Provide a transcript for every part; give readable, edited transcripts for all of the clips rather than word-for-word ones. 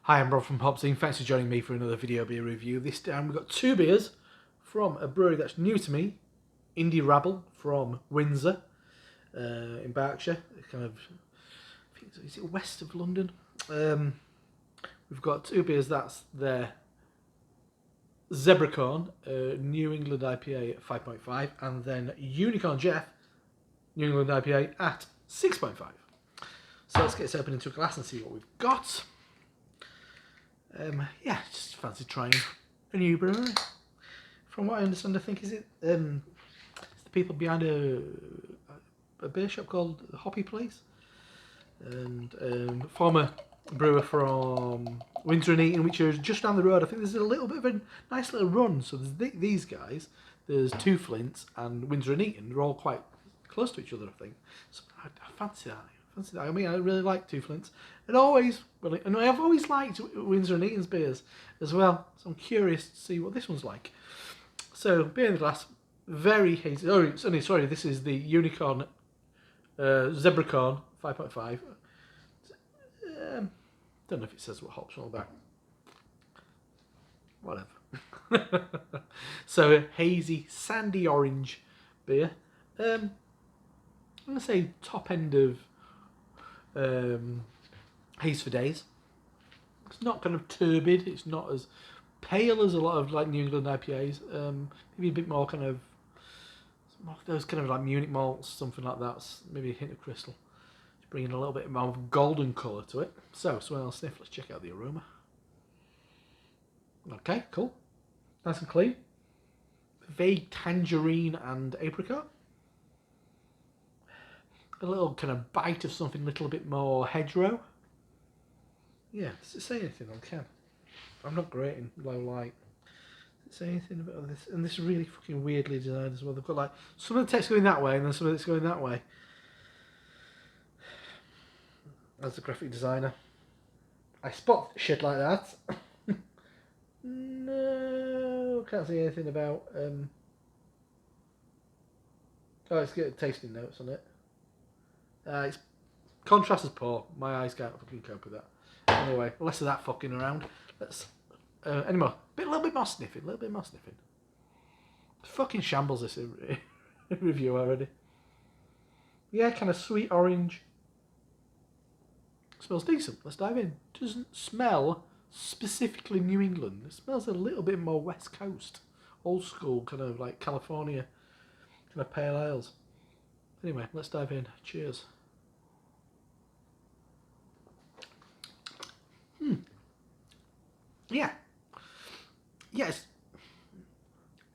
Hi, I'm Rob from HopZine. Thanks for joining me for another video beer review. This time we've got two beers from a brewery that's new to me, Indie Rabble from Windsor in Berkshire. Kind of, I think, is it west of London? We've got two beers. That's their Zebracorn, New England IPA at 5.5, and then Unicorn Jeff, New England IPA at 6.5. So let's get this open into a glass and see what we've got. Yeah, just fancy trying a new brewery. From what I understand, I think it's the people behind a beer shop called Hoppy Place, and former brewer from Windsor and Eton, which are just down the road. I think there's a little bit of a nice little run. So there's these guys, there's Two Flints and Windsor and Eton. They're all quite close to each other, I think. So I fancy that. I mean, I really like Two Flints. And I've always liked Windsor and Eton's beers as well. So I'm curious to see what this one's like. So, beer in the glass, very hazy. Oh, sorry, this is the Unicorn, Zebracorn 5.5. Don't know if it says what hops are all about. Whatever. So, a hazy, sandy orange beer. I'm going to say top end of Haze for Days. It's not kind of turbid. It's not as pale as a lot of like New England IPAs. Maybe a bit more kind of those kind of like Munich malts, something like that. Maybe a hint of crystal. Just bringing a little bit more golden colour to it. So I'll sniff. Let's check out the aroma. Okay, cool. Nice and clean. Vague tangerine and apricot. A little kind of bite of something a little bit more hedgerow. Yeah, does it say anything on can? I'm not great in low light. Does it say anything about this? And this is really fucking weirdly designed as well. They've got like some of the text going that way and then some of it's going that way. As a graphic designer, I spot shit like that. No, can't see anything about. Oh, it's got tasting notes on it. Its contrast is poor. My eyes can't fucking cope with that. Anyway, less of that fucking around. Let's anymore. A little bit more sniffing. It's fucking shambles this review already. Yeah, kind of sweet orange. Smells decent. Let's dive in. Doesn't smell specifically New England. It smells a little bit more West Coast, old school, kind of like California, kind of pale ales. Anyway, let's dive in. Cheers. Yeah.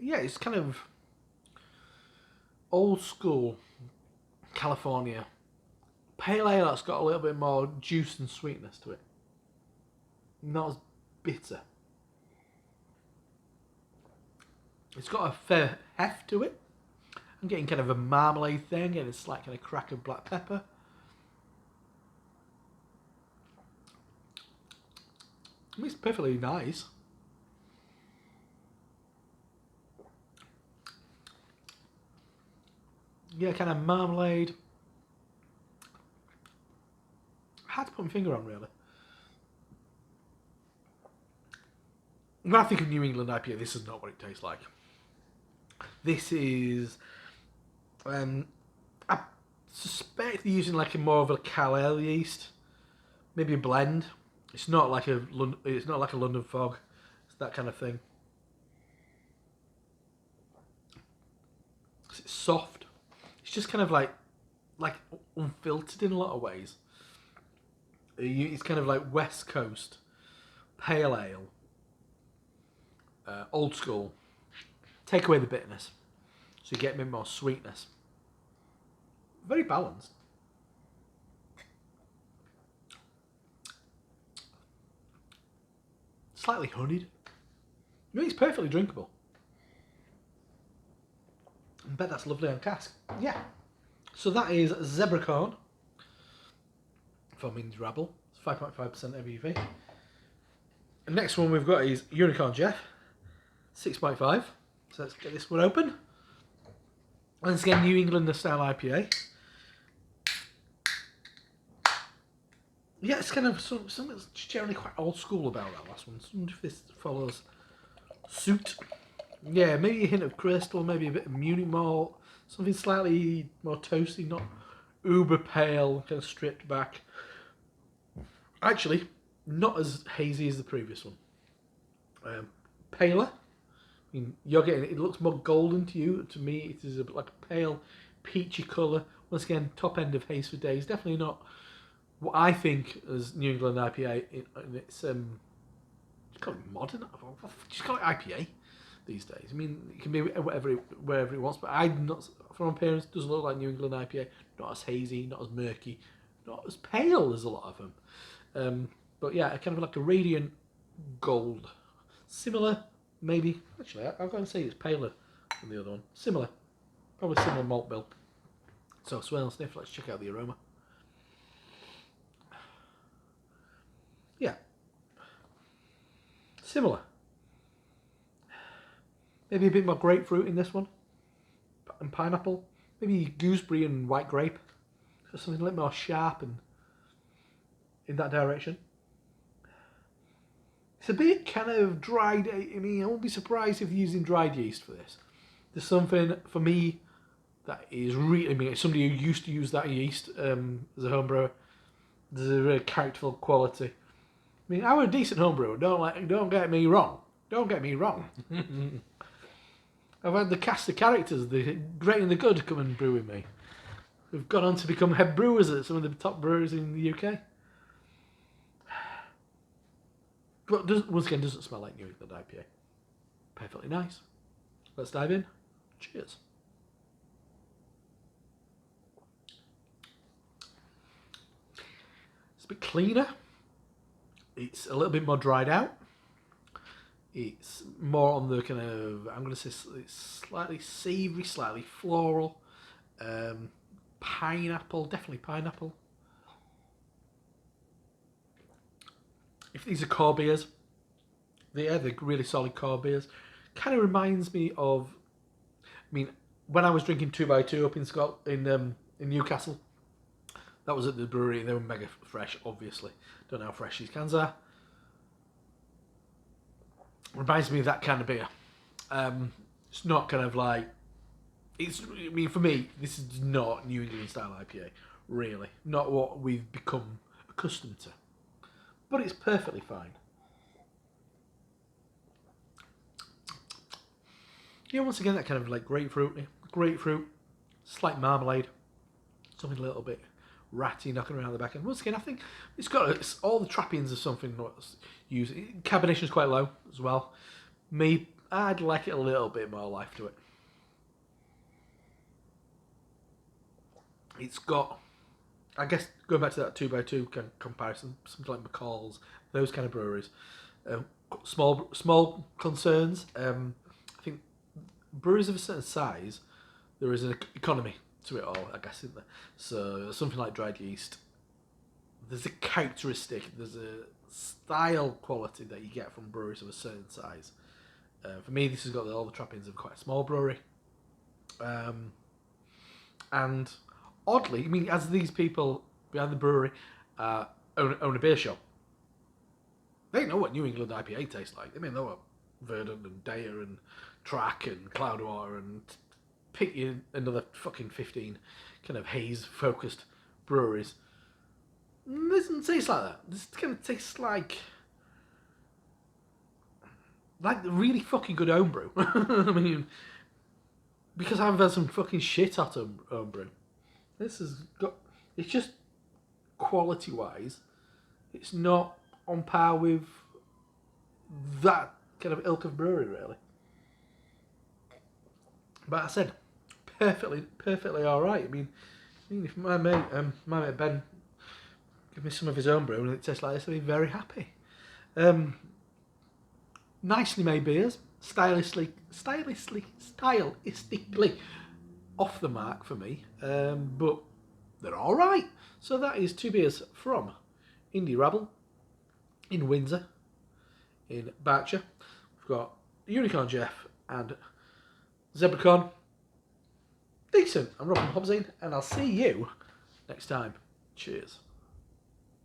It's kind of old school California. Pale ale that's got a little bit more juice and sweetness to it. Not as bitter. It's got a fair heft to it. I'm getting kind of a marmalade thing, and it's like kind of crack of black pepper. I mean, it's perfectly nice. Yeah, kind of marmalade. Hard to put my finger on, really. When I think of New England IPA, this is not what it tastes like. This is, I suspect they're using like a more of a Cal Ale yeast, maybe a blend. It's not like a London Fog. It's that kind of thing. It's soft. It's just kind of like unfiltered in a lot of ways. It's kind of like West Coast pale ale, old school. Take away the bitterness, so you get a bit more sweetness. Very balanced. Slightly honeyed. I mean, it's perfectly drinkable. I bet that's lovely on cask. Yeah. So that is Zebracorn from Indie Rabble. It's 5.5% ABV. The next one we've got is Unicorn Jeff, 6.5. So let's get this one open. Once again, New England style IPA. Yeah, it's kind of something that's generally quite old school about that last one. I wonder if this follows suit. Yeah, maybe a hint of crystal, maybe a bit of Munich malt, something slightly more toasty, not uber pale, kind of stripped back. Actually, not as hazy as the previous one. Paler. I mean, you're getting it looks more golden to you. To me, it is like a pale, peachy colour. Once again, top end of haze for days. Definitely not what I think as New England IPA. It's just call it modern. Just call it IPA these days. I mean, it can be wherever it wants, but I'm not. From appearance, it doesn't look like New England IPA. Not as hazy, not as murky, not as pale as a lot of them. But yeah, kind of like a radiant gold. Similar, maybe. Actually, I'm going to say it's paler than the other one. Similar. Probably similar malt bill. So, swirl and sniff. Let's check out the aroma. Yeah. Similar. Maybe a bit more grapefruit in this one. And pineapple. Maybe gooseberry and white grape. So something a little more sharp and in that direction. It's a bit kind of dried. I mean, I won't be surprised if they're using dried yeast for this. There's something for me that is really. I mean, as somebody who used to use that yeast as a home brewer, there's a really characterful quality. I mean, I'm a decent home brewer. Don't get me wrong. Don't get me wrong. I've had the cast of characters, the great and the good, come and brew with me. Who've gone on to become head brewers at some of the top breweries in the UK. But once again, doesn't smell like New England IPA. Perfectly nice. Let's dive in. Cheers. It's a bit cleaner. It's a little bit more dried out. It's more on the kind of, I'm going to say it's slightly savoury, slightly floral. Pineapple, definitely pineapple. If these are core beers, they're really solid core beers. Kind of reminds me of, I mean, when I was drinking 2x2 up in in Newcastle, that was at the brewery. They were mega fresh, obviously. Don't know how fresh these cans are. Reminds me of that kind of beer. It's not kind of like, I mean, for me, this is not New England style IPA, really. Not what we've become accustomed to. But it's perfectly fine. Yeah, once again, that kind of like grapefruit, slight marmalade, something a little bit ratty knocking around the back end. Once again, I think it's all the trappings of something that's used. Carbonation is quite low as well. I'd like it a little bit more life to it. It's got, I guess, going back to that 2x2 kind of comparison, something like McCall's, those kind of breweries. Small concerns. I think breweries of a certain size, there is an economy to it all, I guess, isn't there? So something like dried yeast, there's a characteristic, there's a style quality that you get from breweries of a certain size. For me, this has got all the trappings of quite a small brewery. And oddly, I mean, as these people behind the brewery own a beer shop, they know what New England IPA tastes like. They may know what Verdant and Daya and Track and Cloudwater and pick you another fucking 15 kind of haze-focused breweries. This doesn't taste like that. This kind of tastes like really fucking good homebrew. I mean, because I've had some fucking shit hot homebrew. This has got, it's just quality-wise, it's not on par with that kind of ilk of brewery, really. But I said, perfectly all right. I mean if my mate Ben give me some of his own brew and it tastes like this, I'd be very happy. Nicely made beers, stylistically off the mark for me, but they're all right. So that is two beers from Indie Rabble in Windsor, in Berkshire. We've got Unicorn Jeff and Zebracorn. Decent. I'm Rob from HopZine, and I'll see you next time. Cheers.